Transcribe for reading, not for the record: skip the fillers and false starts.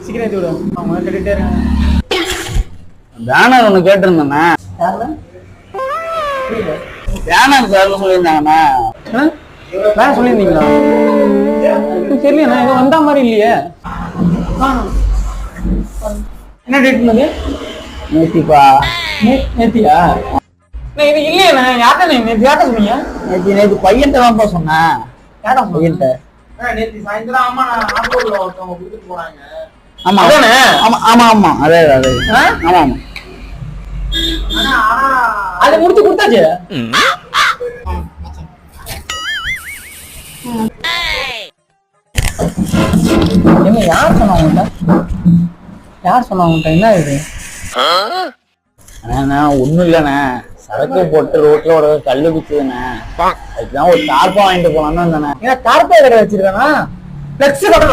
சீக்கிரம் ஏற்றி விடு. அவங்க கேட்டுட்டே இருக்காங்க. பேனர் ஒன்று கேட்டிருந்தேண்ணா. Banner sir சொல்லியிருந்தாங்கண்ணா. வேற சொல்லியிருந்தீங்களா? தெரியலண்ணா, ஏதோ வந்தா மாதிரி இல்லையே. என்ன டேட் பண்ணது? நேத்திப்பா. நேத்தியா? இது இல்லையண்ணா, யார்ட்ட நேற்று யார்ட்ட சொன்னீங்க? நேற்று பையன்ட்ட தான்ப்பா சொன்னேன். யார்ட்ட பையன்ட்ட? நேற்று சாயந்தரம் ஆமா ஹாஸ்பிட்டல்ல ஒருத்தவங்க கொடுத்துட்டு போனாங்க. ஆமா ஆமா ஆமா ஆமா அதே அதே ஆமா ஆமா. அதை முடிச்சு கொடுத்தாச்சு. என்ன யார் சொன்னவங்கள்ட்ட? யார் சொன்னவங்கள்ட்ட? என்ன இது? அண்ணா ஒண்ணும் இல்லண்ணே, சரக்கு போட்டு ரோட்ல ஒரு கல்லு குத்துதுண்ணே. அதுக்குதான் ஒரு தார்ப்பா வாங்கிட்டு போலான்னு வந்தேண்ணே. ஏன்னா தார்ப்பா கடை வச்சிருக்கானா? பிளக்ஸ் கடை